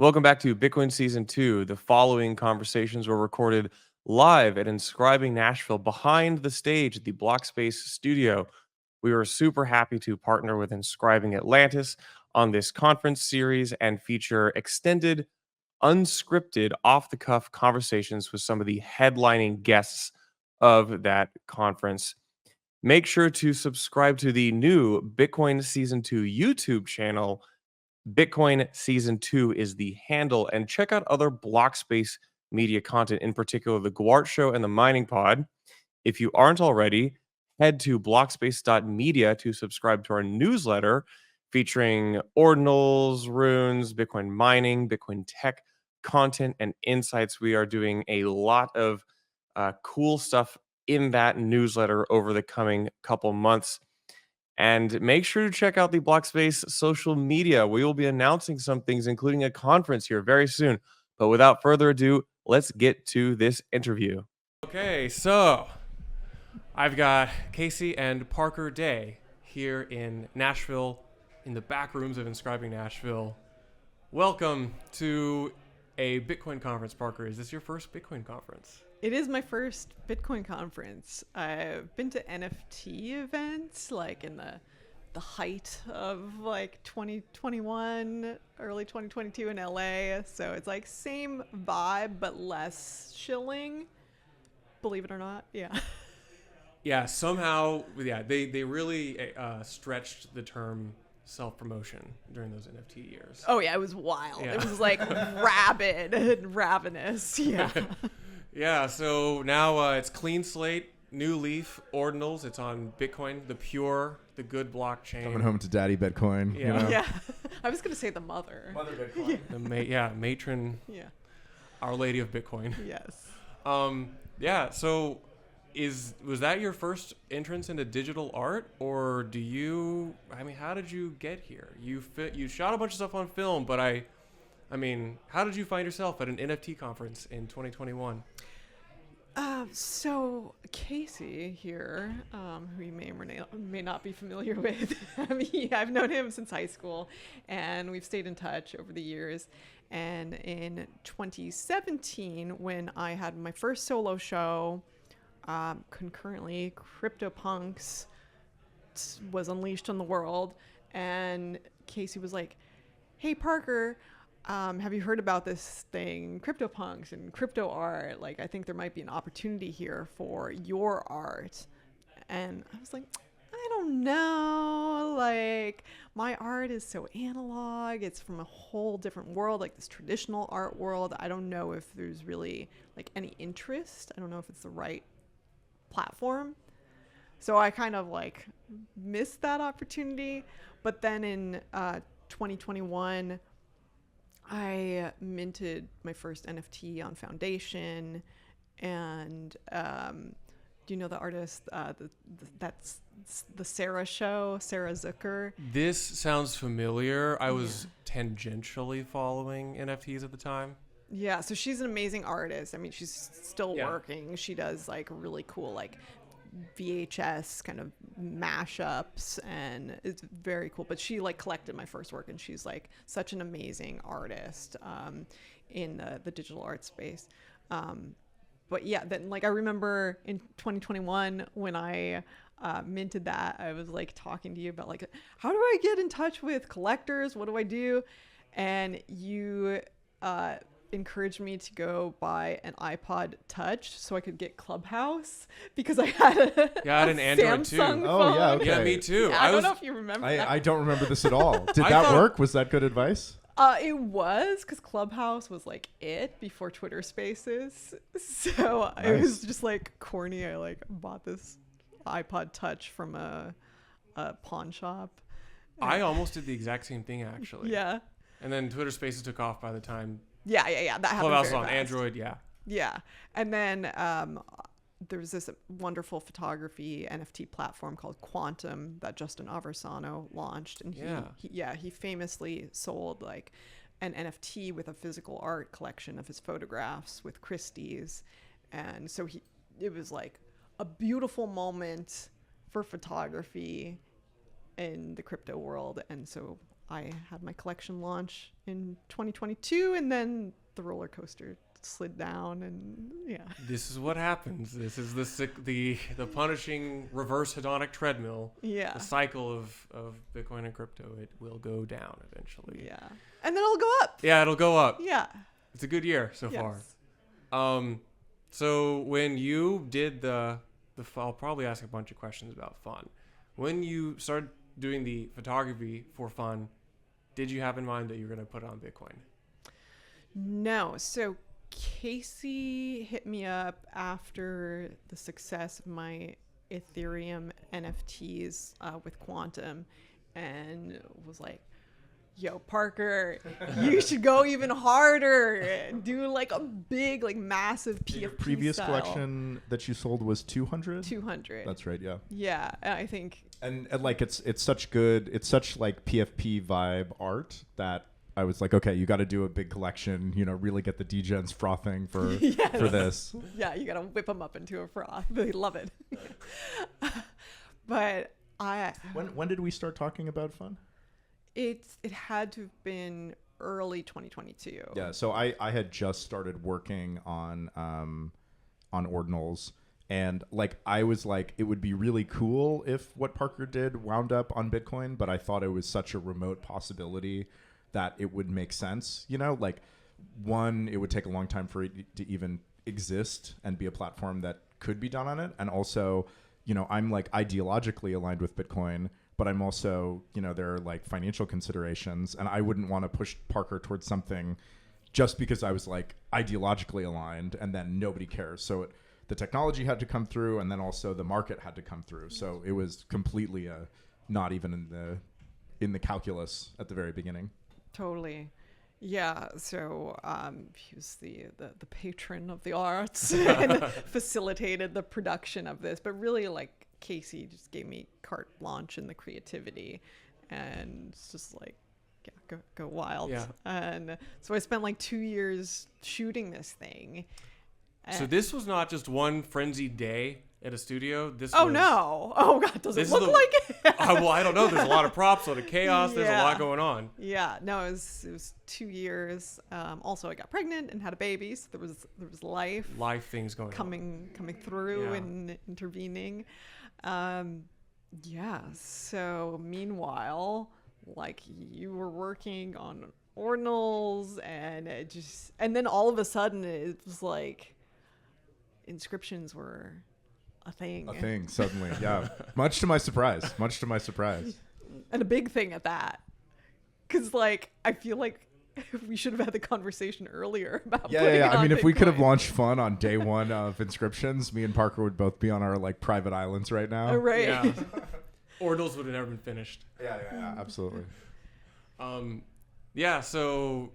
Welcome back to Bitcoin Season 2. The following conversations were recorded live at Inscribing Nashville behind the stage at the Blockspace studio. We were super happy to partner with Inscribing Atlantis on this conference series and feature extended, unscripted, off the cuff conversations with some of the headlining guests of that conference. Make sure to subscribe to the new Bitcoin Season 2 YouTube channel. Bitcoin Season 2 is the handle, and check out other Blockspace media content, in particular the Gwart Show and the Mining Pod. If you aren't already, head to blockspace.media to subscribe to our newsletter featuring ordinals, runes, Bitcoin mining, Bitcoin tech content, and insights. We are doing a lot of cool stuff in that newsletter over the coming couple months. And make sure to check out the Blockspace social media. We will be announcing some things, including a conference here very soon. But without further ado, let's get to this interview. Okay, so I've got Casey and Parker Day here in Nashville, in the back rooms of Inscribing Nashville. Welcome to a Bitcoin conference, Parker. Is this your first Bitcoin conference? It is my first Bitcoin conference. I've been to NFT events like in the height of like 2021, early 2022 in LA. So it's like same vibe, but less chilling. Believe it or not. Yeah. Yeah, somehow, they really stretched the term self-promotion during those NFT years. Oh yeah, it was wild. Yeah. It was like rabid and ravenous. Yeah. Yeah, so now it's clean slate, new leaf, ordinals. It's on Bitcoin, the good blockchain. Coming home to Daddy Bitcoin. Yeah. You know? Yeah. I was going to say the mother. Mother Bitcoin. Matron, Yeah. Our Lady of Bitcoin. Yes. Yeah, so was that your first entrance into digital art, or how did you get here? You shot a bunch of stuff on film, but how did you find yourself at an NFT conference in 2021? So Casey here, who you may or may not be familiar with, I've known him since high school, and we've stayed in touch over the years. And in 2017, when I had my first solo show, concurrently, CryptoPunks was unleashed on the world, and Casey was like, "Hey Parker, have you heard about this thing, CryptoPunks and crypto art? Like, I think there might be an opportunity here for your art." And I was like, I don't know. Like, my art is so analog. It's from a whole different world, like this traditional art world. I don't know if there's really like any interest. I don't know if it's the right platform. So I kind of like missed that opportunity. But then in 2021, I minted my first NFT on Foundation, and do you know the artist? That's the Sarah show, Sarah Zucker. This sounds familiar. I was tangentially following NFTs at the time. Yeah, so she's an amazing artist. I mean, she's still working. She does like really cool like VHS kind of mashups, and it's very cool. But she like collected my first work, and she's like such an amazing artist in the digital art space. But yeah, then like I remember in 2021 when I minted that, I was like talking to you about like, how do I get in touch with collectors? What do I do? And you encouraged me to go buy an iPod Touch so I could get Clubhouse because I had an Android too. Samsung phone. Oh, yeah, okay. Yeah, me too. Yeah, I don't know if you remember that. I don't remember this at all. Did that work? Was that good advice? It was, because Clubhouse was like it before Twitter Spaces. So Nice. it was just like corny. I like bought this iPod Touch from a pawn shop. I almost did the exact same thing, actually. Yeah. And then Twitter Spaces took off by the time Yeah. That happened Clubhouse was very on fast. Android, yeah. Yeah. And then there was this wonderful photography NFT platform called Quantum that Justin Aversano launched. And he famously sold like an NFT with a physical art collection of his photographs with Christie's. And so it was like a beautiful moment for photography in the crypto world. And so I had my collection launch in 2022, and then the roller coaster slid down, and This is what happens. This is the punishing reverse hedonic treadmill. Yeah. The cycle of Bitcoin and crypto. It will go down eventually. Yeah. And then it'll go up. Yeah, it'll go up. Yeah. It's a good year so Yes. far. So when you did I'll probably ask a bunch of questions about fun. When you started doing the photography for fun, did you have in mind that you were going to put it on Bitcoin? No. So Casey hit me up after the success of my Ethereum NFTs with Quantum, and was like, yo, Parker, you should go even harder and do like a big, like massive PFP Your previous style. collection that you sold was 200? 200. That's right, yeah. Yeah, I think. And like it's such like PFP vibe art that I was like, okay, you got to do a big collection, really get the degens frothing for this. Yeah, you gotta whip them up into a froth. They love it. But When did we start talking about fun? it had to have been early 2022. Yeah, so I had just started working on Ordinals, and like I was like, it would be really cool if what Parker did wound up on Bitcoin, but I thought it was such a remote possibility that it would make sense. Like one, it would take a long time for it to even exist and be a platform that could be done on it, and also, I'm like ideologically aligned with Bitcoin, but I'm also, there are like financial considerations, and I wouldn't want to push Parker towards something just because I was like ideologically aligned and then nobody cares. So the technology had to come through, and then also the market had to come through. So it was completely not even in the calculus at the very beginning. Totally. Yeah, so he was the patron of the arts and facilitated the production of this. But really, like, Casey just gave me carte blanche in the creativity, and it's just like, yeah, go wild. Yeah. And so I spent like 2 years shooting this thing. So this was not just one frenzied day at a studio. This Oh was, no! Oh god, does it this is look the- like it? Well, I don't know. There's a lot of props, a lot of chaos. There's a Yeah. lot going on. Yeah, no, it was 2 years. Also, I got pregnant and had a baby, so there was life Life things going on. coming through Yeah. and intervening. Yeah. So meanwhile, like, you were working on Ordinals, and then all of a sudden it was like inscriptions were a thing. A thing suddenly, yeah. Much to my surprise. And a big thing at that. Because, like, I feel like we should have had the conversation earlier about putting it I on mean, if we could have Bitcoin. launched fun on day one of inscriptions, me and Parker would both be on our like private islands right now. Right. Yeah. Ordinals would have never been finished. Yeah, absolutely. Yeah, so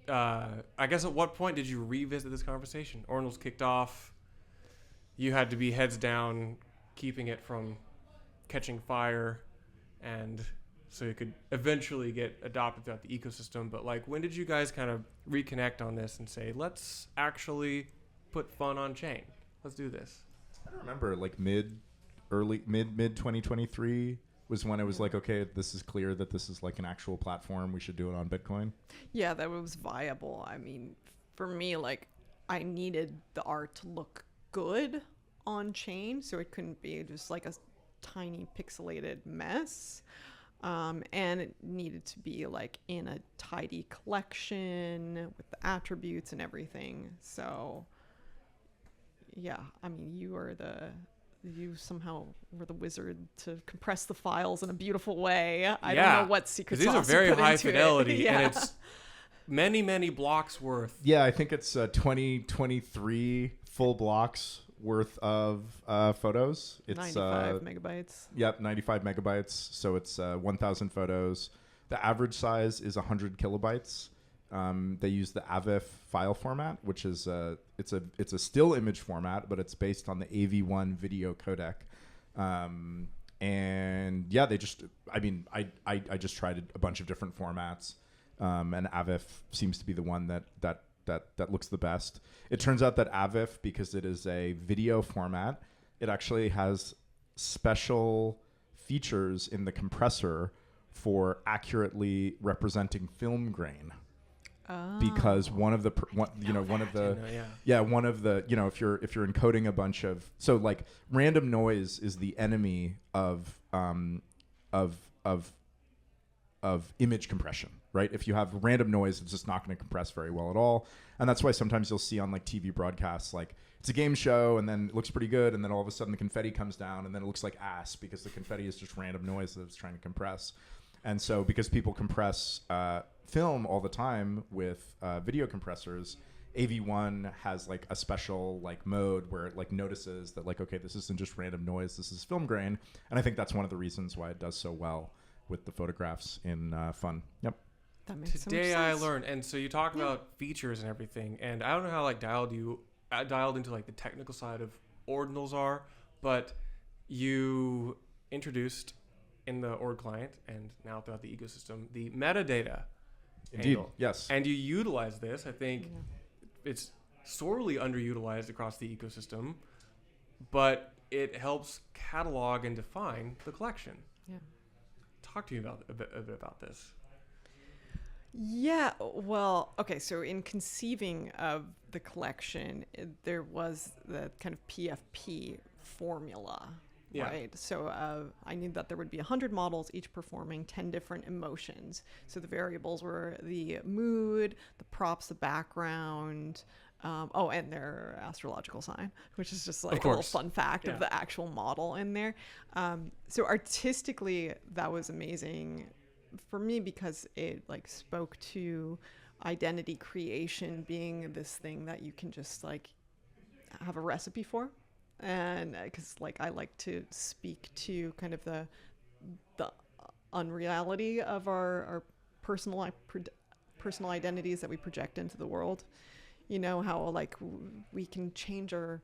I guess at what point did you revisit this conversation? Ordinals kicked off. You had to be heads down, keeping it from catching fire, and so it could eventually get adopted throughout the ecosystem. But like, when did you guys kind of reconnect on this and say, let's actually put fun on chain? Let's do this. I don't remember, like mid 2023 was when it was like, okay, this is clear that this is like an actual platform. We should do it on Bitcoin. Yeah, that was viable. I mean, for me, like, I needed the art to look good on chain, so it couldn't be just like a tiny pixelated mess. And it needed to be like in a tidy collection with the attributes and everything. So yeah, I mean, you somehow were the wizard to compress the files in a beautiful way. I don't know what secret 'cause these are sauce you very put high into it. fidelity, Yeah. and it's many blocks worth. Yeah, I think it's 2023 full blocks worth of photos. It's 95 megabytes. Yep, 95 megabytes. So it's 1,000 photos. The average size is 100 kilobytes. They use the AVIF file format, which is it's a still image format, but it's based on the AV1 video codec. And yeah, I just tried a bunch of different formats, and AVIF seems to be the one that looks the best. It turns out that AVIF, because it is a video format, it actually has special features in the compressor for accurately representing film grain. Because one of the if you're encoding a bunch of, so like random noise is the enemy of image compression, right? If you have random noise, it's just not going to compress very well at all. And that's why sometimes you'll see on like TV broadcasts, like it's a game show and then it looks pretty good, and then all of a sudden the confetti comes down and then it looks like ass because the confetti is just random noise that it's trying to compress. And so because people compress film all the time with video compressors, AV1 has like a special like mode where it like notices that like, okay, this isn't just random noise, this is film grain. And I think that's one of the reasons why it does so well with the photographs in Fun. Yep. That makes so much Today sense. I learned, and so you talk about features and everything, and I don't know how like dialed into like the technical side of Ordinals are, but you introduced in the Ord client and now throughout the ecosystem the metadata Indeed. angle. Yes. And you utilize this. I think it's sorely underutilized across the ecosystem, but it helps catalog and define the collection. Yeah. Talk to me about a bit about this. Yeah, well, okay, so in conceiving of the collection, there was the kind of PFP formula, right? So I knew that there would be 100 models, each performing 10 different emotions. So the variables were the mood, the props, the background, and their astrological sign, which is just like a little fun fact of the actual model in there. So artistically, that was amazing for me because it like spoke to identity creation being this thing that you can just like have a recipe for. And because like I like to speak to kind of the unreality of our personal identities that we project into the world. You know how like we can change our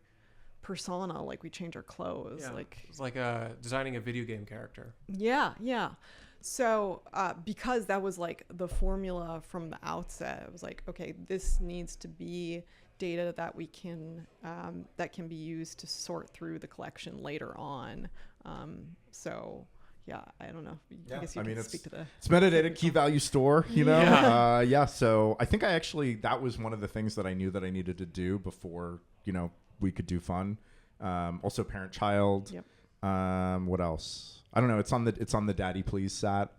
persona like we change our clothes. Yeah. Like it's like designing a video game character. Yeah. So because that was like the formula from the outset, it was like, okay, this needs to be data that we can that can be used to sort through the collection later on. So yeah, I don't know. I guess you can speak to the... It's metadata, key value store, you know? So I think that was one of the things that I knew that I needed to do before, you know, we could do Fun. Also parent-child. Yep. What else? I don't know. It's on the Daddy Please sat,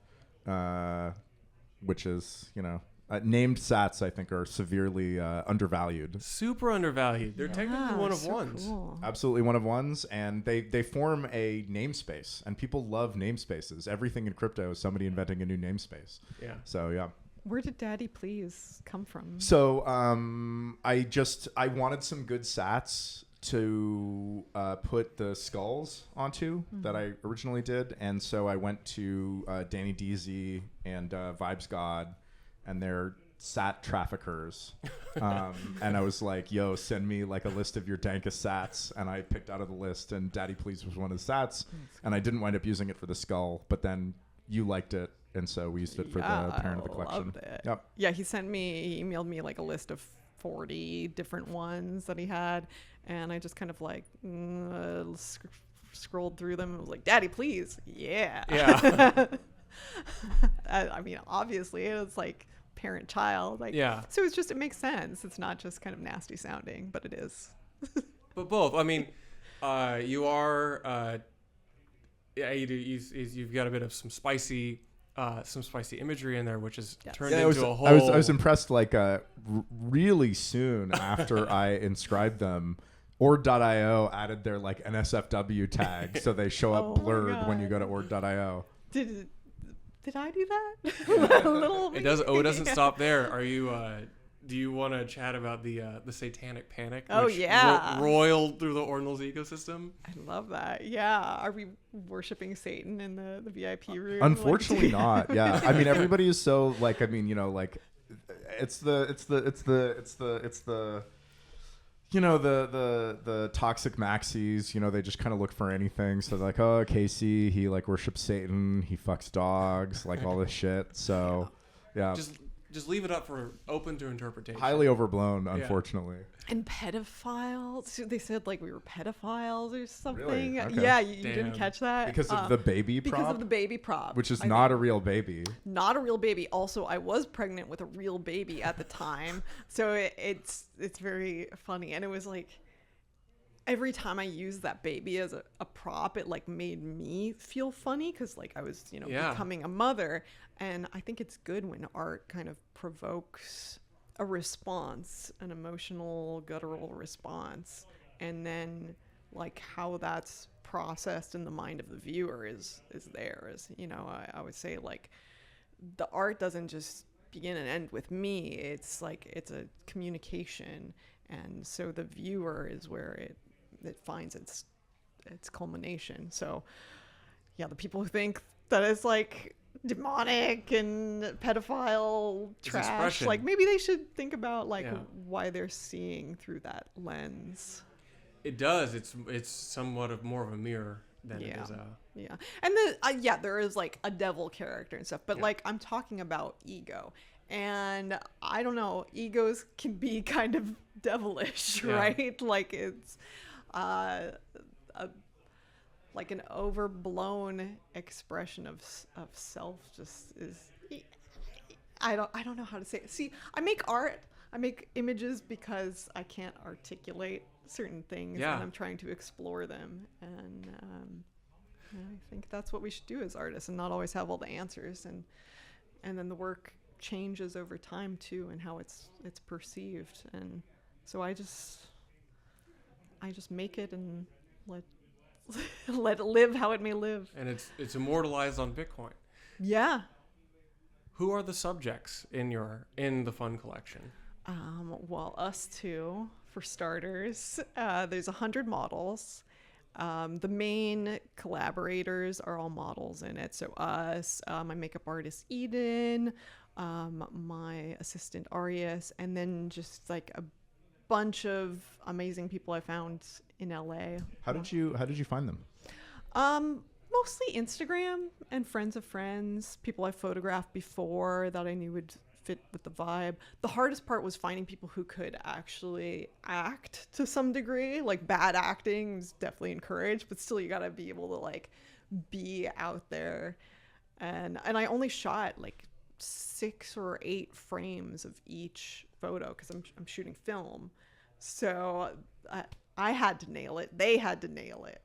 which is, you know, named sats I think are severely undervalued. Super undervalued. They're technically one of ones. Cool. Absolutely one of ones, and they form a namespace, and people love namespaces. Everything in crypto is somebody inventing a new namespace. Yeah. So yeah. Where did Daddy Please come from? So I wanted some good sats to put the skulls onto that I originally did, and so I went to Danny Deasy and Vibes God and their sat traffickers, and I was like, yo, send me like a list of your dankest sats, and I picked out of the list, and Daddy Please was one of the sats, and I didn't wind up using it for the skull, but then you liked it, and so we used it for the parent of the collection. Loved it. Yep. Yeah, he emailed me like a list of 40 different ones that he had, and I just kind of like scrolled through them and was like, Daddy Please. Yeah. I mean, obviously it's like parent child, like, so it's just, it makes sense. It's not just kind of nasty sounding, but it is. But both. I mean, you are you've got a bit of some spicy imagery in there, which is turned into a whole... I was impressed, like, really soon after I inscribed them, Ord.io added their, like, NSFW tag, so they show up blurred when you go to Ord.io. Did I do that? A little it doesn't stop there. Are you... do you want to chat about the satanic panic? Which roiled through the Ordinals ecosystem? I love that. Yeah. Are we worshiping Satan in the VIP room? Unfortunately not. Yeah. I mean, everybody is so like, I mean, you know, like it's the you know, the toxic maxis, you know, they just kind of look for anything. So they're like, oh, Casey, he like worships Satan. He fucks dogs, like all this shit. So yeah. just leave it up for open to interpretation. Highly overblown, unfortunately. And pedophiles. They said like we were pedophiles or something. Really? Okay. Yeah, you didn't Damn. catch that? Because of the baby prop? Because of the baby prop. Which is I not think. a real baby. Not a real baby. Also, I was pregnant with a real baby at the time. So it's very funny. And it was like, every time I used that baby as a prop, it like made me feel funny because like I was, becoming a mother. And I think it's good when art kind of provokes a response, an emotional, guttural response. And then like how that's processed in the mind of the viewer is theirs. I would say like the art doesn't just begin and end with me. It's like it's a communication. And so the viewer is where it finds its culmination. So yeah, the people who think that it's like demonic and pedophile trash, expression. like maybe they should think about like why they're seeing through that lens. It does. It's somewhat of more of a mirror than it is a... Yeah. And then there is like a devil character and stuff, but like I'm talking about ego. And I don't know, egos can be kind of devilish, right? Like it's like an overblown expression of self just is, I don't know how to say it. See, I make art, I make images because I can't articulate certain things and I'm trying to explore them. And I think that's what we should do as artists and not always have all the answers. And then the work changes over time too, and how it's perceived. And so I just make it and let it live how it may live. And it's immortalized on Bitcoin. Yeah. Who are the subjects in the fun collection? Well, us two, for starters. There's 100 models. The main collaborators are all models in it. So us, my makeup artist Eden, my assistant Arias, and then just like a bunch of amazing people I found in LA. How did you find them? Mostly Instagram and friends of friends, people I photographed before that I knew would fit with the vibe. The hardest part was finding people who could actually act to some degree. Like bad acting was definitely encouraged, but still you gotta be able to like be out there. And I only shot like 6 or 8 frames of each photo because I'm shooting film. So I had to nail it. They had to nail it.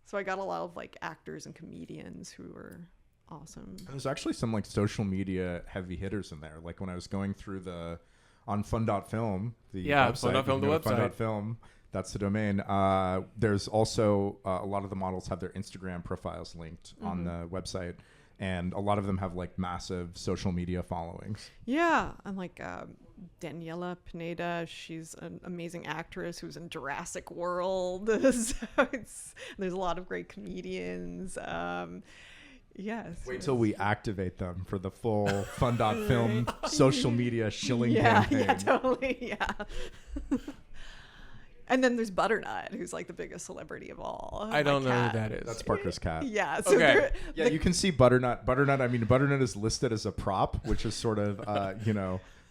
So I got a lot of like actors and comedians who were awesome. And there's actually some like social media heavy hitters in there. Like when I was going through on fun.film, the website. Fun.film, the website. Fun.film, that's the domain. There's also a lot of the models have their Instagram profiles linked on the website. And a lot of them have like massive social media followings. Yeah. And like Daniela Pineda, she's an amazing actress who's in Jurassic World. So there's a lot of great comedians. Yes. Wait till we activate them for the full fun.film social media shilling campaign. Yeah, totally. Yeah. And then there's Butternut, who's like the biggest celebrity of all. I don't know who that is. That's Parker's cat. Yeah. So Okay. Yeah, you can see Butternut. Butternut is listed as a prop, which is sort of,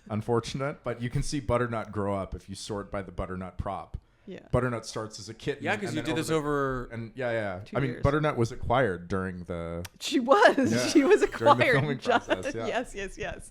unfortunate. But you can see Butternut grow up if you sort by the Butternut prop. Yeah. Butternut starts as a kitten. Yeah, because you did this over... And 2 years. Butternut was acquired during the... She was. Yeah, she was during the acquired. filming process, yeah. Yes.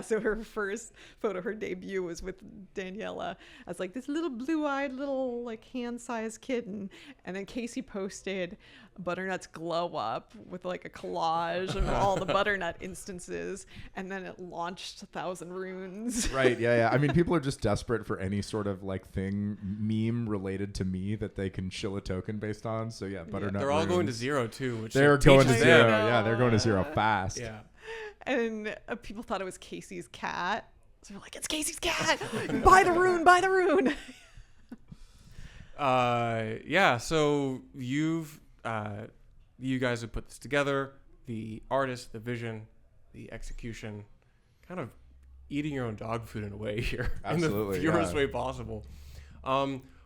So her first photo, her debut was with Daniela as like this little blue-eyed, little like hand-sized kitten. And then Casey posted Butternut's glow up with like a collage of all the Butternut instances. And then it launched 1,000 runes. Right, yeah. I mean, people are just desperate for any sort of like meme related to me that they can shill a token based on. So yeah, Butternut. They're all runes. going to zero too. Which They're going to teaches zero. them. Yeah, they're going to zero fast. Yeah. And people thought it was Casey's cat. So they're like, it's Casey's cat. Buy the rune, buy the rune. So you guys have put this together, the artist, the vision, the execution, kind of eating your own dog food in a way here. Absolutely, in the purest way possible.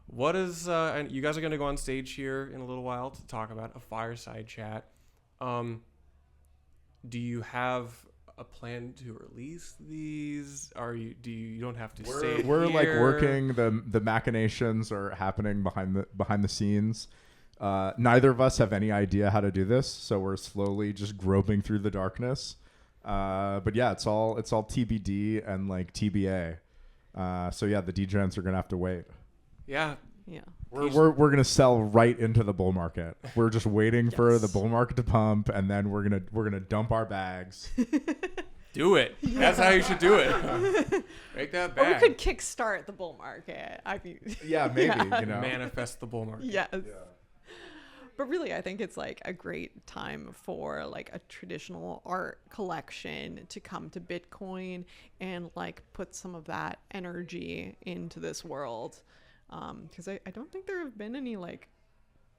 What is, and you guys are going to go on stage here in a little while to talk about a fireside chat. Do you have a plan to release these? You don't have to say We're like here? working, the machinations are happening behind the scenes. Neither of us have any idea how to do this, so we're slowly just groping through the darkness. But yeah, it's all TBD and like TBA. So yeah, the degens are gonna have to wait. Yeah. Yeah. We're gonna sell right into the bull market. We're just waiting for the bull market to pump, and then we're gonna dump our bags. Do it. That's how you should do it. Make that Or bag. we could kickstart the bull market. Yeah, maybe. Yeah. You know, Manifest the bull market. Yes. But really, I think it's like a great time for like a traditional art collection to come to Bitcoin and like put some of that energy into this world. Because I don't think there have been any like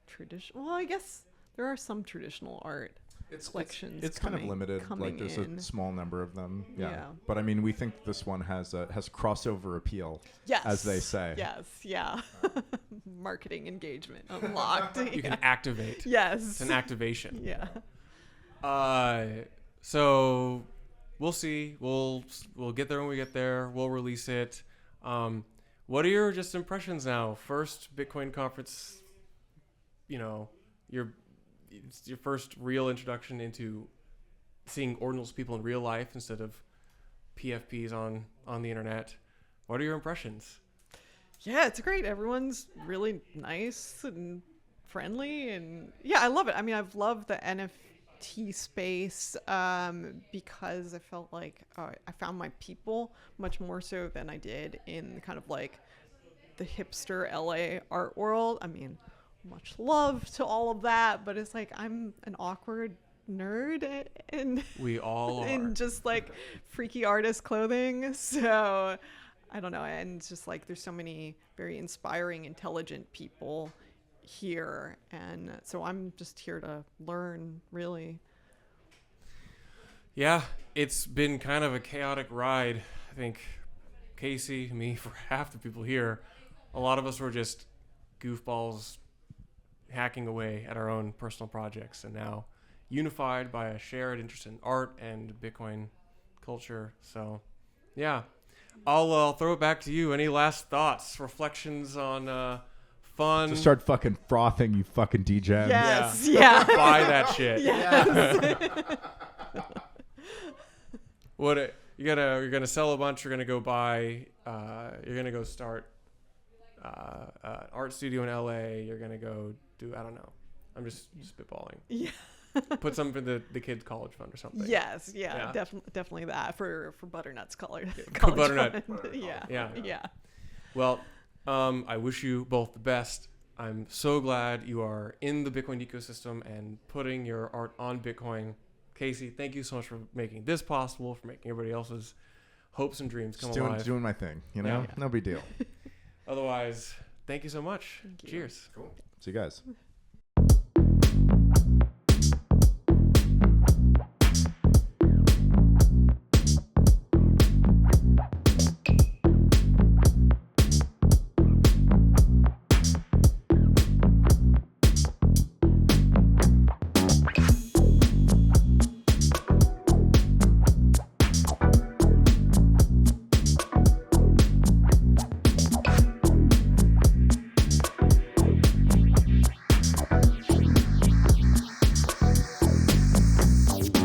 traditional. Well, I guess there are some traditional art collections. It's kind of limited. Like there's a small number of them. Yeah. But I mean, we think this one has crossover appeal. Yes. As they say. Yes. Yeah. Marketing engagement unlocked. You can activate. Yes. It's an activation. Yeah. So we'll see. We'll get there when we get there. We'll release it. What are your just impressions now? First Bitcoin conference, it's your first real introduction into seeing Ordinals people in real life instead of PFPs on the internet. What are your impressions? Yeah, it's great. Everyone's really nice and friendly, and yeah, I love it. I mean, I've loved the NFT space because I felt like I found my people much more so than I did in kind of like the hipster LA art world. I mean, much love to all of that, but it's like I'm an awkward nerd and We all are. in just like freaky artist clothing. So I don't know. And it's just like there's so many very inspiring, intelligent people here. And so I'm just here to learn, really. Yeah, it's been kind of a chaotic ride. I think Casey, me, for half the people here, a lot of us were just goofballs hacking away at our own personal projects, and now unified by a shared interest in art and Bitcoin culture. So, yeah, I'll throw it back to you. Any last thoughts, reflections on fun? Just start fucking frothing, you fucking degens. Yes. Yeah. Buy that shit. Yes. You're gonna sell a bunch. You're gonna go buy. You're gonna go start an art studio in LA. You're gonna go do. I don't know. I'm just spitballing. Yeah. Put something for the kids' college fund or something. Yes. Yeah. Yeah. Definitely that for Butternut's college. Butternut. Fund. Yeah. Yeah. Yeah. Well, I wish you both the best. I'm so glad you are in the Bitcoin ecosystem and putting your art on Bitcoin. Casey, thank you so much for making this possible, for making everybody else's hopes and dreams come alive. Doing my thing, you know? Yeah. No big deal. Otherwise, thank you so much. Thank you. Cheers. Cool. See you guys.